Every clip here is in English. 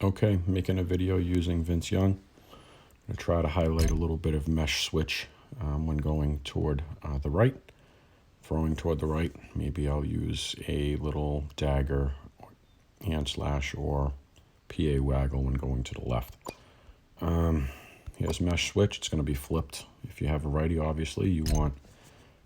Okay, making a video using Vince Young. I'm going to try to highlight a little bit of mesh switch when going toward the right, throwing toward the right. Maybe I'll use a little dagger, hand slash, or PA waggle when going to the left. Here's mesh switch. It's going to be flipped. If you have a righty, obviously, you want,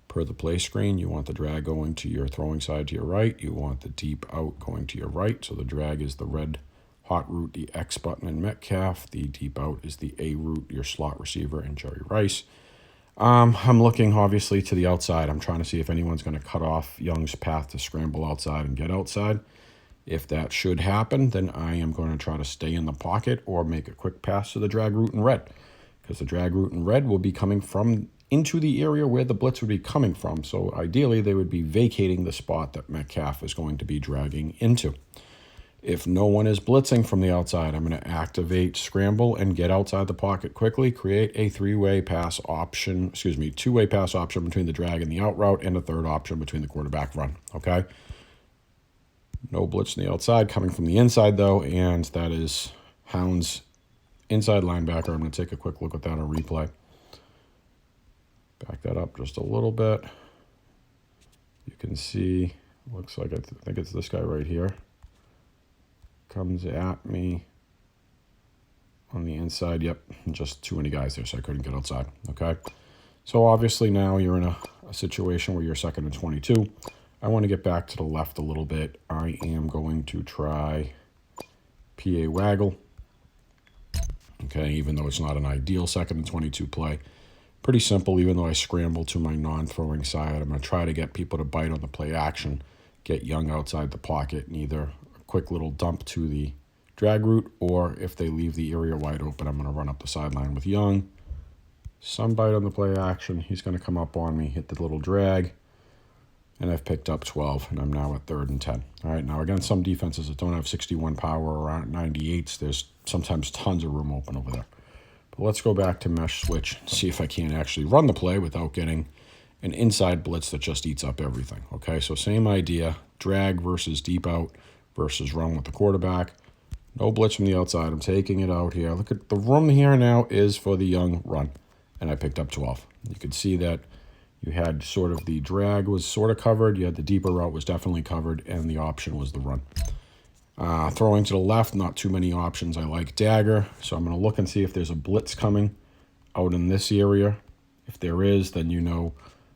per the play screen, you want the drag going to your throwing side to your right. You want the deep out going to your right. So the drag is the red hot root, the X button in Metcalf. The deep out is the A root, your slot receiver in Jerry Rice. I'm looking, obviously, to the outside. I'm trying to see if anyone's going to cut off Young's path to scramble outside and get outside. If that should happen, then I am going to try to stay in the pocket or make a quick pass to the drag route in red, because the drag route in red will be coming from into the area where the blitz would be coming from. So ideally, they would be vacating the spot that Metcalf is going to be dragging into. If no one is blitzing from the outside, I'm going to activate scramble and get outside the pocket quickly, create a two-way pass option between the drag and the out route, and a third option between the quarterback run, okay? No blitz on the outside, coming from the inside, though, and that is Hound's inside linebacker. I'm going to take a quick look at that on replay. Back that up just a little bit. You can see, looks like I think it's this guy right here. Comes at me on the inside. Yep, just too many guys there, so I couldn't get outside, okay? So obviously now you're in a situation where you're 2nd and 22. I want to get back to the left a little bit. I am going to try PA waggle. Okay, even though it's not an ideal 2nd and 22 play. Pretty simple, even though I scramble to my non-throwing side. I'm going to try to get people to bite on the play action, get Young outside the pocket, and either a quick little dump to the drag route, or if they leave the area wide open, I'm going to run up the sideline with Young. Some bite on the play action. He's going to come up on me, hit the little drag. And I've picked up 12, and I'm now at 3rd and 10. All right, now against some defenses that don't have 61 power or around 98s, there's sometimes tons of room open over there. But let's go back to mesh switch, see if I can actually run the play without getting an inside blitz that just eats up everything. Okay, so same idea, drag versus deep out versus run with the quarterback. No blitz from the outside. I'm taking it out here. Look at the room here now is for the Young run, and I picked up 12. You can see that you had sort of the drag was sort of covered. You had the deeper route was definitely covered, and the option was the run. Throwing to the left, not too many options. I like dagger, so I'm going to look and see if there's a blitz coming out in this area. If there is, then you know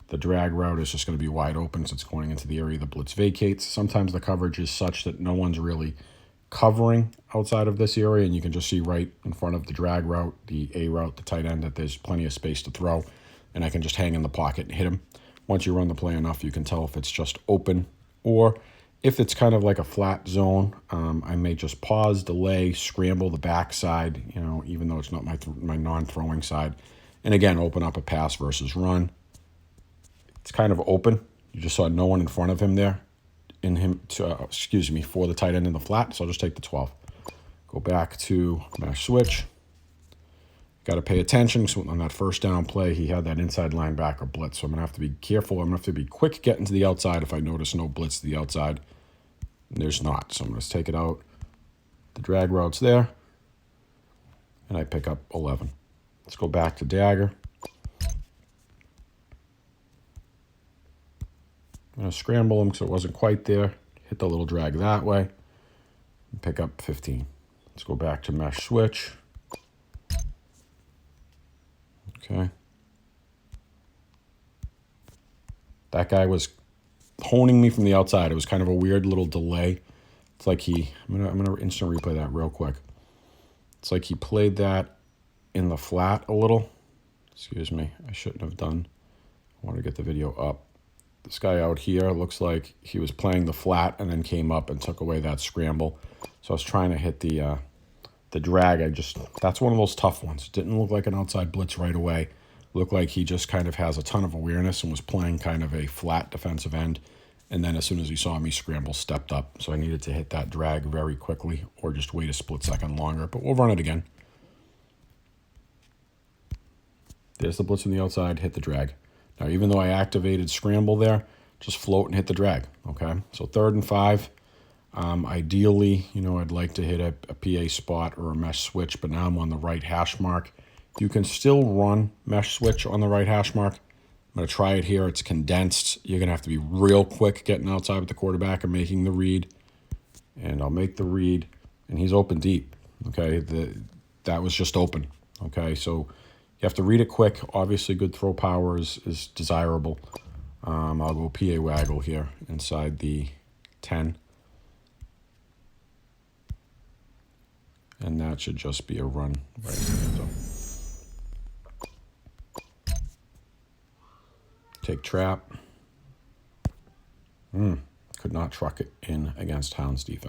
the drag route is just going to be wide open, so it's going into the area the blitz vacates. Sometimes the coverage is such that no one's really covering outside of this area, and you can just see right in front of the drag route, the A route, the tight end, that there's plenty of space to throw, and I can just hang in the pocket and hit him. Once you run the play enough, you can tell if it's just open, or if it's kind of like a flat zone, I may just pause, delay, scramble the backside, even though it's not my non-throwing side, and again, open up a pass versus run. It's kind of open. You just saw no one in front of him there, for the tight end in the flat, so I'll just take the 12. Go back to mesh switch. Got to pay attention, so on that first down play, he had that inside linebacker blitz, so I'm going to have to be careful. I'm going to have to be quick getting to the outside if I notice no blitz to the outside. And there's not, so I'm going to take it out. The drag route's there, and I pick up 11. Let's go back to dagger. I'm going to scramble him because it wasn't quite there. Hit the little drag that way, and pick up 15. Let's go back to mesh switch. Okay. That guy was honing me from the outside. It was kind of a weird little delay. It's like I'm gonna instant replay that real quick. It's like he played that in the flat a little. Excuse me, I shouldn't have done. I want to get the video up. This guy out here looks like he was playing the flat and then came up and took away that scramble. So I was trying to hit the drag. That's one of those tough ones. Didn't look like an outside blitz right away. Looked like he just kind of has a ton of awareness and was playing kind of a flat defensive end. And then as soon as he saw me scramble, stepped up. So I needed to hit that drag very quickly or just wait a split second longer. But we'll run it again. There's the blitz from the outside, hit the drag. Now, even though I activated scramble there, just float and hit the drag, okay? So 3rd and 5. Ideally, you know, I'd like to hit a PA spot or a mesh switch, but now I'm on the right hash mark. You can still run mesh switch on the right hash mark. I'm going to try it here. It's condensed. You're going to have to be real quick getting outside with the quarterback and making the read. And I'll make the read, and he's open deep. Okay, that was just open. Okay, so you have to read it quick. Obviously, good throw power is desirable. I'll go PA Waggle here inside the 10. And that should just be a run right in the end zone. Take trap. Could not truck it in against Hound's defense.